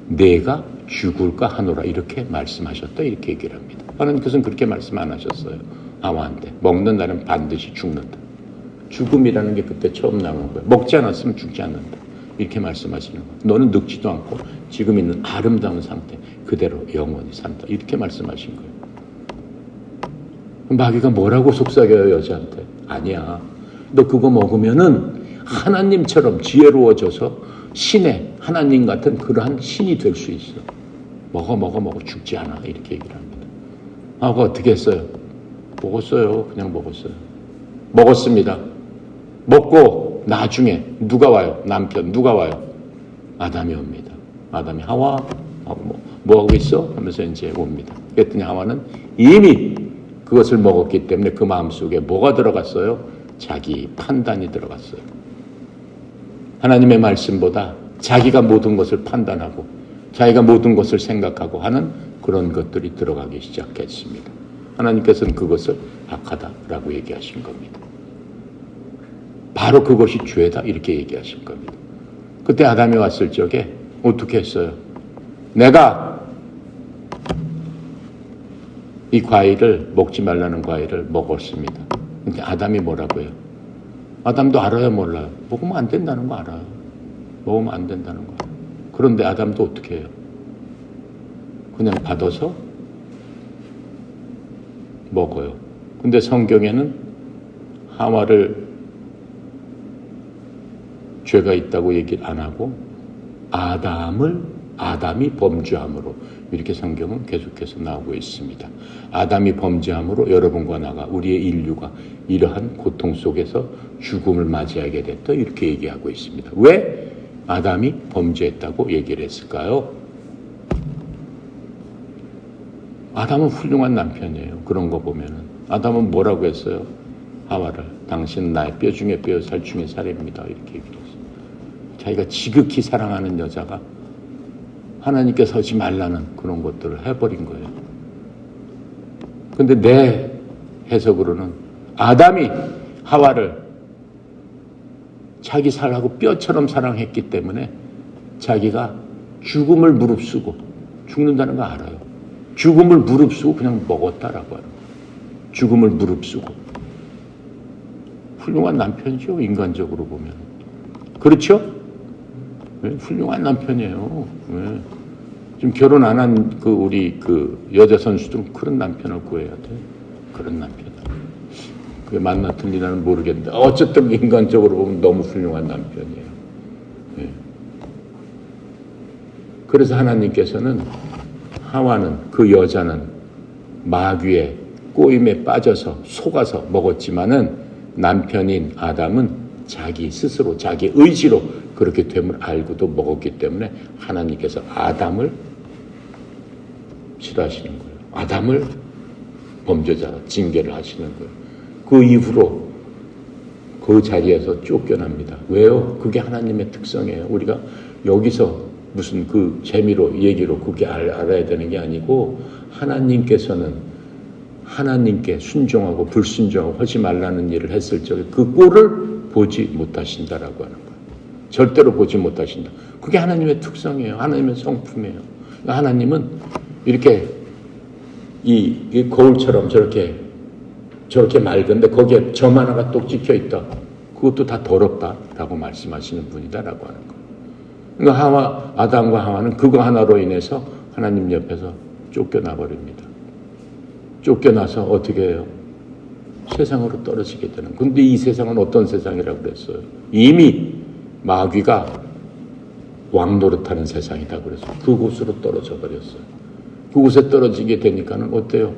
내가 죽을까 하노라 이렇게 말씀하셨다 이렇게 얘기를 합니다. 하나님께서는 그렇게 말씀 안 하셨어요. 하와한테 먹는 날은 반드시 죽는다. 죽음이라는 게 그때 처음 나온 거예요. 먹지 않았으면 죽지 않는다. 이렇게 말씀하시는 거예요. 너는 늙지도 않고 지금 있는 아름다운 상태 그대로 영원히 산다. 이렇게 말씀하신 거예요. 마귀가 뭐라고 속삭여요 여자한테? 아니야. 너 그거 먹으면은 하나님처럼 지혜로워져서 신의 하나님 같은 그러한 신이 될 수 있어. 먹어 죽지 않아. 이렇게 얘기를 합니다. 그거 어떻게 했어요? 먹었어요. 그냥 먹었어요. 먹었습니다. 먹고 나중에 누가 와요? 남편 누가 와요? 아담이 옵니다. 아담이 하와 뭐 하고 있어? 하면서 이제 옵니다. 그랬더니 하와는 이미 그것을 먹었기 때문에 그 마음속에 뭐가 들어갔어요? 자기 판단이 들어갔어요. 하나님의 말씀보다 자기가 모든 것을 판단하고 자기가 모든 것을 생각하고 하는 그런 것들이 들어가기 시작했습니다. 하나님께서는 그것을 악하다라고 얘기하신 겁니다. 바로 그것이 죄다 이렇게 얘기하신 겁니다. 그때 아담이 왔을 적에 어떻게 했어요? 내가 이 과일을 먹지 말라는 과일을 먹었습니다. 근데 아담이 뭐라고 해요? 아담도 알아요, 몰라요? 먹으면 안 된다는 거 알아요. 먹으면 안 된다는 거. 그런데 아담도 어떻게 해요? 그냥 받아서 먹어요. 근데 성경에는 하와를 죄가 있다고 얘기를 안 하고 아담이 범죄함으로 이렇게 성경은 계속해서 나오고 있습니다. 아담이 범죄함으로 여러분과 나가 우리의 인류가 이러한 고통 속에서 죽음을 맞이하게 됐다 이렇게 얘기하고 있습니다. 왜 아담이 범죄했다고 얘기를 했을까요? 아담은 훌륭한 남편이에요. 그런 거 보면은 아담은 뭐라고 했어요? 하와를 당신은 나의 뼈 중에 뼈, 살 중에 살입니다. 이렇게 얘기를 했어요. 자기가 지극히 사랑하는 여자가 하나님께서 하지 말라는 그런 것들을 해버린 거예요. 근데 내 해석으로는 아담이 하와를 자기 살하고 뼈처럼 사랑했기 때문에 자기가 죽음을 무릅쓰고 죽는다는 거 알아요. 죽음을 무릅쓰고 그냥 먹었다라고 하는 거예요. 죽음을 무릅쓰고. 훌륭한 남편이죠, 인간적으로 보면. 그렇죠? 네, 훌륭한 남편이에요. 네. 지금 결혼 안 한 우리 여자 선수들은 그런 남편을 구해야 돼. 그런 남편을. 그게 맞나 틀리나는 모르겠는데 어쨌든 인간적으로 보면 너무 훌륭한 남편이에요. 네. 그래서 하나님께서는 하와는 그 여자는 마귀의 꼬임에 빠져서 속아서 먹었지만은 남편인 아담은 자기 스스로 자기 의지로 그렇게 됨을 알고도 먹었기 때문에 하나님께서 아담을 싫어하시는 거예요. 아담을 범죄자로 징계를 하시는 거예요. 그 이후로 그 자리에서 쫓겨납니다. 왜요? 그게 하나님의 특성이에요. 우리가 여기서 무슨 그 재미로 얘기로 그게 알아야 되는 게 아니고 하나님께서는 하나님께 순종하고 불순종하고 하지 말라는 일을 했을 적에 그 꼴을 보지 못하신다라고 하는 거예요. 절대로 보지 못하신다. 그게 하나님의 특성이에요. 하나님의 성품이에요. 하나님은 이렇게 이 거울처럼 저렇게 맑은데 거기에 점 하나가 똑 찍혀 있다. 그것도 다 더럽다라고 말씀하시는 분이다라고 하는 거예요. 그러니까 아담과 하와는 그거 하나로 인해서 하나님 옆에서 쫓겨나 버립니다. 쫓겨나서 어떻게 해요? 세상으로 떨어지게 되는. 근데 이 세상은 어떤 세상이라고 그랬어요? 이미 마귀가 왕노릇하는 세상이다 그래서 그곳으로 떨어져 버렸어요. 그곳에 떨어지게 되니까는 어때요?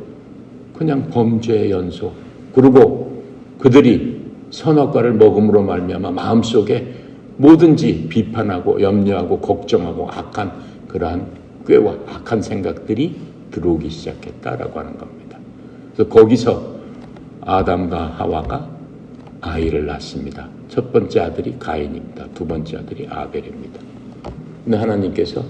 그냥 범죄의 연속. 그리고 그들이 선악과를 먹음으로 말미암아 마음속에 뭐든지 비판하고 염려하고 걱정하고 악한 그러한 꾀와 악한 생각들이 들어오기 시작했다라고 하는 겁니다. 그래서 거기서 아담과 하와가 아이를 낳습니다. 첫 번째 아들이 가인입니다. 두 번째 아들이 아벨입니다. 근데 하나님께서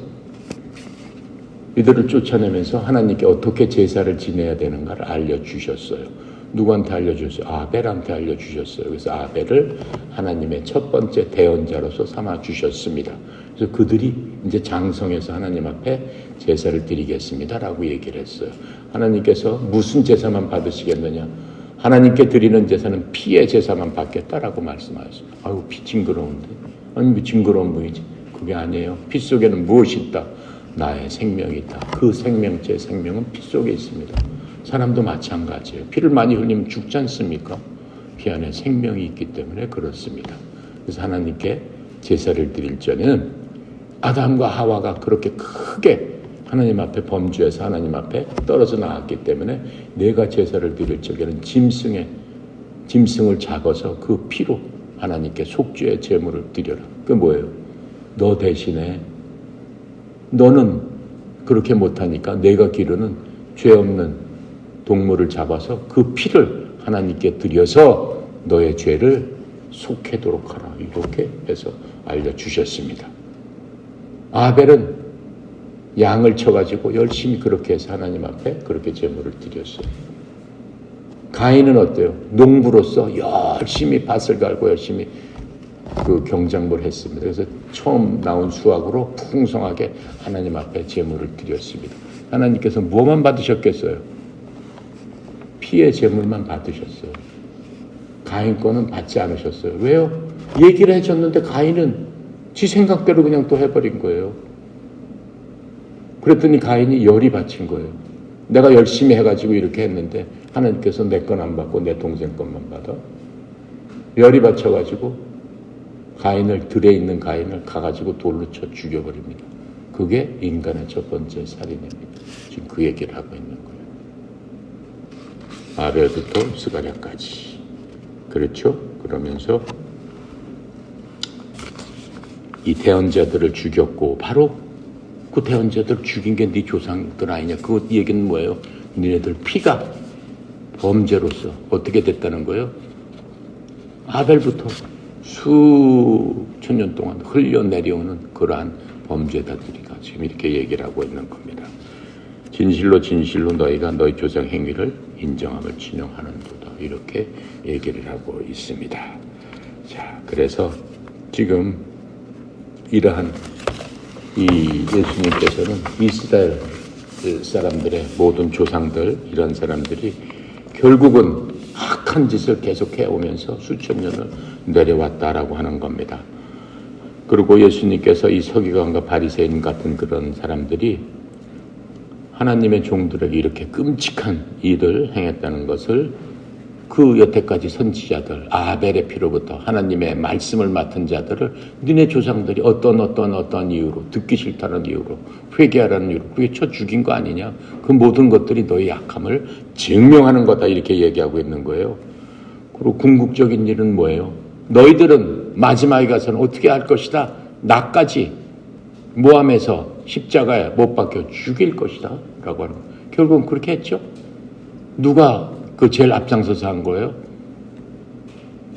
이들을 쫓아내면서 하나님께 어떻게 제사를 지내야 되는가를 알려주셨어요. 누구한테 알려주셨어요? 아벨한테 알려주셨어요. 그래서 아벨을 하나님의 첫 번째 대언자로서 삼아주셨습니다. 그래서 그들이 이제 장성해서 하나님 앞에 제사를 드리겠습니다라고 얘기를 했어요. 하나님께서 무슨 제사만 받으시겠느냐? 하나님께 드리는 제사는 피의 제사만 받겠다라고 말씀하셨어요. 아유, 피 징그러운데. 아니, 뭐 징그러운 분이지. 그게 아니에요. 피 속에는 무엇이 있다? 나의 생명이 있다. 그 생명체 생명은 피 속에 있습니다. 사람도 마찬가지예요. 피를 많이 흘리면 죽지 않습니까? 피 안에 생명이 있기 때문에 그렇습니다. 그래서 하나님께 제사를 드릴 적에는 아담과 하와가 그렇게 크게 하나님 앞에 범죄해서 하나님 앞에 떨어져 나왔기 때문에 내가 제사를 드릴 적에는 짐승을 잡아서 그 피로 하나님께 속죄의 제물을 드려라. 그게 뭐예요? 너 대신에 너는 그렇게 못하니까 내가 기르는 죄 없는 동물을 잡아서 그 피를 하나님께 드려서 너의 죄를 속해도록 하라. 이렇게 해서 알려주셨습니다. 아벨은 양을 쳐가지고 열심히 그렇게 해서 하나님 앞에 그렇게 제물을 드렸어요. 가인은 어때요? 농부로서 열심히 밭을 갈고 열심히 그 경작물 했습니다. 그래서 처음 나온 수확으로 풍성하게 하나님 앞에 제물을 드렸습니다. 하나님께서 뭐만 받으셨겠어요? 피의 제물만 받으셨어요. 가인 거는 받지 않으셨어요. 왜요? 얘기를 해줬는데 가인은 지 생각대로 그냥 또 해버린 거예요. 그랬더니 가인이 열이 받친 거예요. 내가 열심히 해가지고 이렇게 했는데 하나님께서 내 건 안 받고 내 동생 것만 받아. 열이 받쳐가지고 들에 있는 가인을 가가지고 돌로 쳐 죽여버립니다. 그게 인간의 첫 번째 살인입니다. 지금 그 얘기를 하고 있는 거예요. 아벨부터 스가랴까지. 그렇죠? 그러면서 이 태언자들을 죽였고 바로 그 태언자들을 죽인 게 네 조상들 아니냐. 그 얘기는 뭐예요? 니네들 피가 범죄로서 어떻게 됐다는 거예요? 아벨부터 수천 년 동안 흘려내려오는 그러한 범죄자들이가 지금 이렇게 얘기를 하고 있는 겁니다. 진실로 진실로 너희가 너희 조상 행위를 인정함을 진용하는도다. 이렇게 얘기를 하고 있습니다. 자, 그래서 지금 이러한 이 예수님께서는 이스라엘 사람들의 모든 조상들 이런 사람들이 결국은 악한 짓을 계속해 오면서 수천 년을 내려왔다라고 하는 겁니다. 그리고 예수님께서 이 서기관과 바리새인 같은 그런 사람들이 하나님의 종들에게 이렇게 끔찍한 일을 행했다는 것을 그 여태까지 선지자들 아벨의 피로부터 하나님의 말씀을 맡은 자들을 너네 조상들이 어떤 이유로 듣기 싫다는 이유로 회개하라는 이유로 그게 쳐 죽인 거 아니냐. 그 모든 것들이 너의 약함을 증명하는 거다 이렇게 얘기하고 있는 거예요. 그리고 궁극적인 일은 뭐예요? 너희들은 마지막에 가서는 어떻게 할 것이다. 나까지 모함해서 십자가에 못 박혀 죽일 것이다 라고 하는 거예요. 결국은 그렇게 했죠. 누가 그 제일 앞장서서 한 거예요?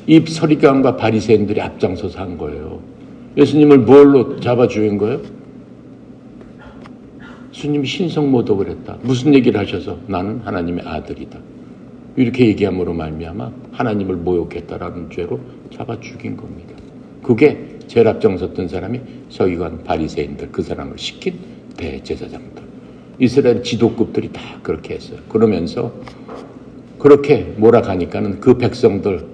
이 서리관과 바리새인들이 앞장서서 한 거예요. 예수님을 뭘로 잡아 죽인 거예요? 예수님이 신성모독을 했다. 무슨 얘기를 하셔서 나는 하나님의 아들이다. 이렇게 얘기함으로 말미암아 하나님을 모욕했다라는 죄로 잡아 죽인 겁니다. 그게 제일 앞장섰던 사람이 서기관 바리새인들 그 사람을 시킨 대제사장들 이스라엘 지도급들이 다 그렇게 했어요. 그러면서 그렇게 몰아가니까는 그 백성들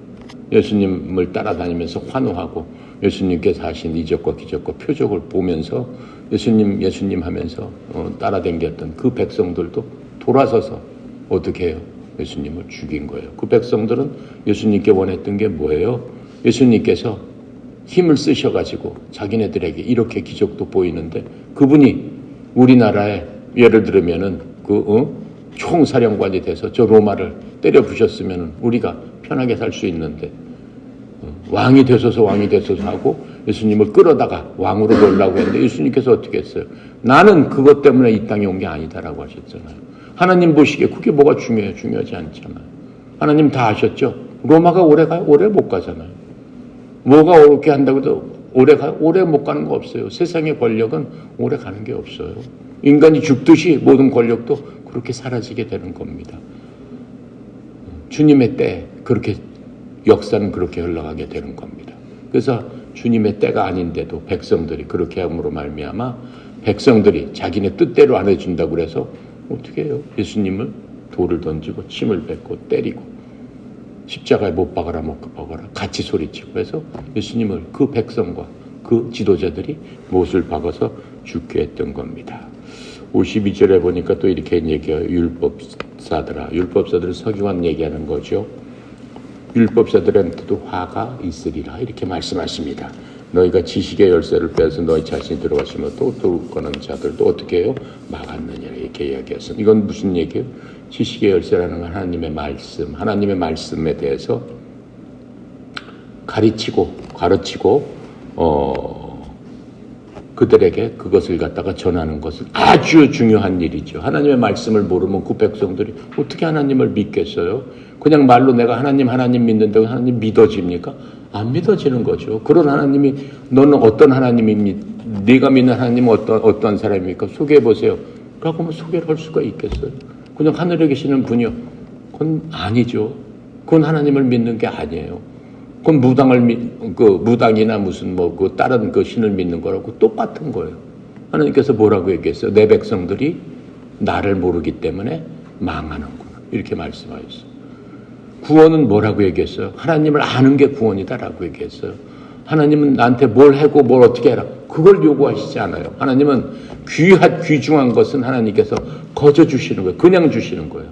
예수님을 따라다니면서 환호하고 예수님께서 하신 이적과 기적과 표적을 보면서 예수님 하면서 따라다녔던 그 백성들도 돌아서서 어떻게 해요? 예수님을 죽인 거예요. 그 백성들은 예수님께 원했던 게 뭐예요? 예수님께서 힘을 쓰셔가지고 자기네들에게 이렇게 기적도 보이는데 그분이 우리나라에 예를 들면은 총사령관이 돼서 저 로마를 때려 부셨으면 우리가 편하게 살 수 있는데 왕이 되소서 하고 예수님을 끌어다가 왕으로 놓으려고 했는데 예수님께서 어떻게 했어요? 나는 그것 때문에 이 땅에 온 게 아니다라고 하셨잖아요. 하나님 보시기에 그게 뭐가 중요해요? 중요하지 않잖아요. 하나님 다 아셨죠? 로마가 오래 가요? 오래 못 가잖아요. 뭐가 오게 한다고 해도 오래 가요? 오래 못 가는 거 없어요. 세상의 권력은 오래 가는 게 없어요. 인간이 죽듯이 모든 권력도 그렇게 사라지게 되는 겁니다. 주님의 때 그렇게 역사는 그렇게 흘러가게 되는 겁니다. 그래서 주님의 때가 아닌데도 백성들이 그렇게 함으로 말미암아 백성들이 자기네 뜻대로 안 해준다고 그래서 어떻게 해요? 예수님을 돌을 던지고 침을 뱉고 때리고 십자가에 못 박아라 같이 소리치고 해서 예수님을 그 백성과 그 지도자들이 못을 박아서 죽게 했던 겁니다. 52절에 보니까 또 이렇게 얘기해요. 율법사들은 서기관 얘기하는 거죠. 율법사들한테도 화가 있으리라 이렇게 말씀하십니다. 너희가 지식의 열쇠를 빼서 너희 자신이 들어가시면 또 들어가는 자들도 어떻게 해요? 막았느냐 이렇게 이야기했습니다. 이건 무슨 얘기예요? 지식의 열쇠라는 건 하나님의 말씀에 대해서 가르치고 그들에게 그것을 갖다가 전하는 것은 아주 중요한 일이죠. 하나님의 말씀을 모르면 그 백성들이 어떻게 하나님을 믿겠어요? 그냥 말로 내가 하나님 믿는다고 하나님 믿어집니까? 안 믿어지는 거죠. 그런 하나님이 너는 어떤 하나님입니까? 네가 믿는 하나님은 어떤 사람입니까? 소개해 보세요. 라고 하면 소개를 할 수가 있겠어요? 그냥 하늘에 계시는 분이요. 그건 아니죠. 그건 하나님을 믿는 게 아니에요. 그건 무당이나 무슨 다른 신을 믿는 거라고 똑같은 거예요. 하나님께서 뭐라고 얘기했어요? 내 백성들이 나를 모르기 때문에 망하는구나. 이렇게 말씀하셨어요. 구원은 뭐라고 얘기했어요? 하나님을 아는 게 구원이다라고 얘기했어요. 하나님은 나한테 뭘 하고 뭘 어떻게 해라. 그걸 요구하시지 않아요. 하나님은 귀중한 것은 하나님께서 거저 주시는 거예요. 그냥 주시는 거예요.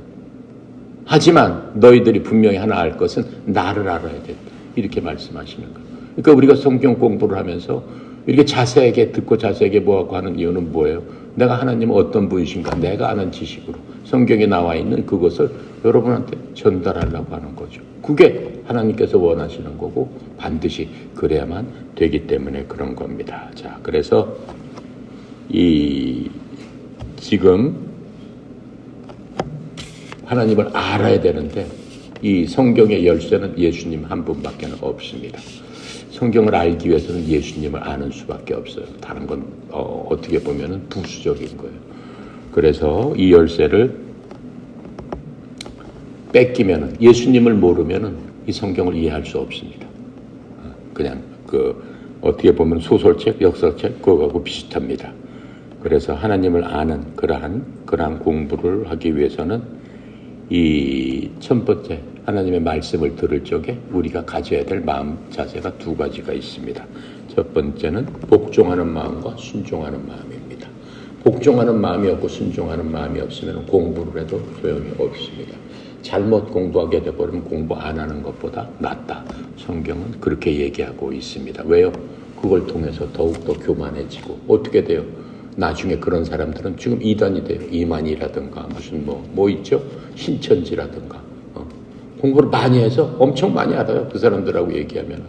하지만 너희들이 분명히 하나 알 것은 나를 알아야 된다. 이렇게 말씀하시는 거예요. 그러니까 우리가 성경 공부를 하면서 이렇게 자세하게 듣고 자세하게 뭐하고 하는 이유는 뭐예요? 내가 하나님은 어떤 분이신가 내가 아는 지식으로 성경에 나와 있는 그것을 여러분한테 전달하려고 하는 거죠. 그게 하나님께서 원하시는 거고 반드시 그래야만 되기 때문에 그런 겁니다. 자, 그래서 지금 하나님을 알아야 되는데 이 성경의 열쇠는 예수님 한 분밖에 없습니다. 성경을 알기 위해서는 예수님을 아는 수밖에 없어요. 다른 건 어떻게 보면 부수적인 거예요. 그래서 이 열쇠를 뺏기면 예수님을 모르면 이 성경을 이해할 수 없습니다. 그냥 어떻게 보면 소설책, 역사책 그거하고 비슷합니다. 그래서 하나님을 아는 그러한 공부를 하기 위해서는 이 첫 번째 하나님의 말씀을 들을 적에 우리가 가져야 될 마음 자세가 두 가지가 있습니다. 첫 번째는 복종하는 마음과 순종하는 마음입니다. 복종하는 마음이 없고 순종하는 마음이 없으면 공부를 해도 소용이 없습니다. 잘못 공부하게 되버리면 공부 안 하는 것보다 낫다. 성경은 그렇게 얘기하고 있습니다. 왜요? 그걸 통해서 더욱더 교만해지고 어떻게 돼요? 나중에 그런 사람들은 지금 이단이 돼요. 이만희라든가 무슨 뭐 있죠? 신천지라든가 공부를 많이 해서 엄청 많이 알아요. 그 사람들하고 얘기하면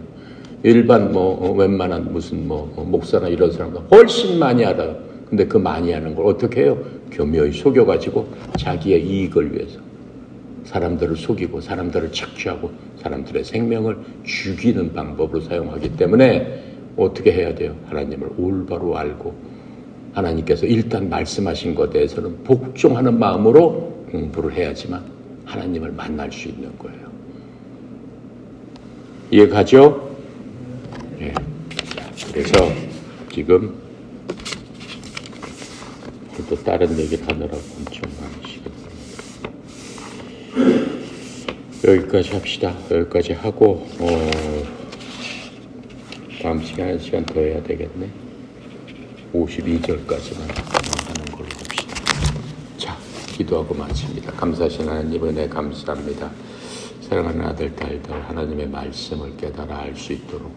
일반 웬만한 무슨 목사나 이런 사람들 훨씬 많이 알아요. 근데 그 많이 하는 걸 어떻게 해요? 교묘히 속여가지고 자기의 이익을 위해서 사람들을 속이고 사람들을 착취하고 사람들의 생명을 죽이는 방법으로 사용하기 때문에 어떻게 해야 돼요? 하나님을 올바로 알고 하나님께서 일단 말씀하신 것에 대해서는 복종하는 마음으로 공부를 해야지만 하나님을 만날 수 있는 거예요. 이해가죠? 네. 그래서 지금 또 다른 얘기를 하느라고 엄청 많으시거든요. 여기까지 합시다. 여기까지 하고 다음 시간에 시간 더 해야 되겠네. 52절까지만 하는 걸로 합시다. 자, 기도하고 마칩니다. 감사하신 하나님 은혜 감사합니다. 사랑하는 아들, 딸들 하나님의 말씀을 깨달아 알 수 있도록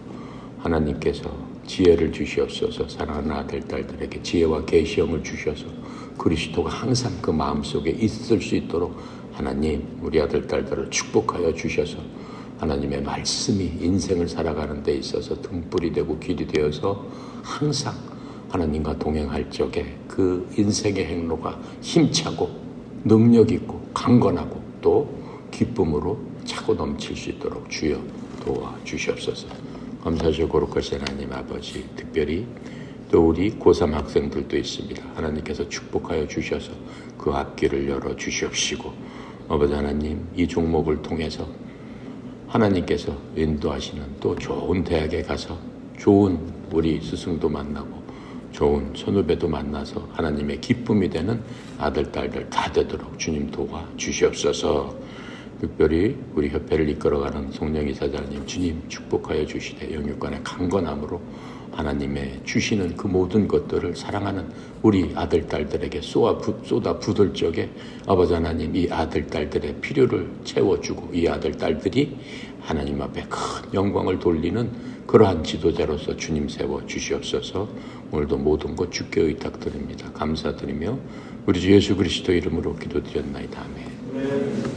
하나님께서 지혜를 주시옵소서. 사랑하는 아들, 딸들에게 지혜와 계시형을 주셔서 그리스도가 항상 그 마음속에 있을 수 있도록 하나님 우리 아들, 딸들을 축복하여 주셔서 하나님의 말씀이 인생을 살아가는 데 있어서 등불이 되고 길이 되어서 항상 하나님과 동행할 적에 그 인생의 행로가 힘차고 능력 있고 강건하고 또 기쁨으로 차고 넘칠 수 있도록 주여 도와주시옵소서. 감사하시고 거룩하신 하나님 아버지, 특별히 또 우리 고3 학생들도 있습니다. 하나님께서 축복하여 주셔서 그 앞길을 열어 주시옵시고 아버지 하나님, 이 종목을 통해서 하나님께서 인도하시는 또 좋은 대학에 가서 좋은 우리 스승도 만나고 좋은 선후배도 만나서 하나님의 기쁨이 되는 아들, 딸들 다 되도록 주님 도와 주시옵소서. 특별히 우리 협회를 이끌어가는 송영희 사장님 주님 축복하여 주시되 영육간의 강건함으로 하나님의 주시는 그 모든 것들을 사랑하는 우리 아들, 딸들에게 쏟아 부을 적에 아버지 하나님 이 아들, 딸들의 필요를 채워주고 이 아들, 딸들이 하나님 앞에 큰 영광을 돌리는 그러한 지도자로서 주님 세워 주시옵소서. 오늘도 모든 것 주께 의탁드립니다. 감사드리며 우리 주 예수 그리스도 이름으로 기도드렸나이다. 아멘.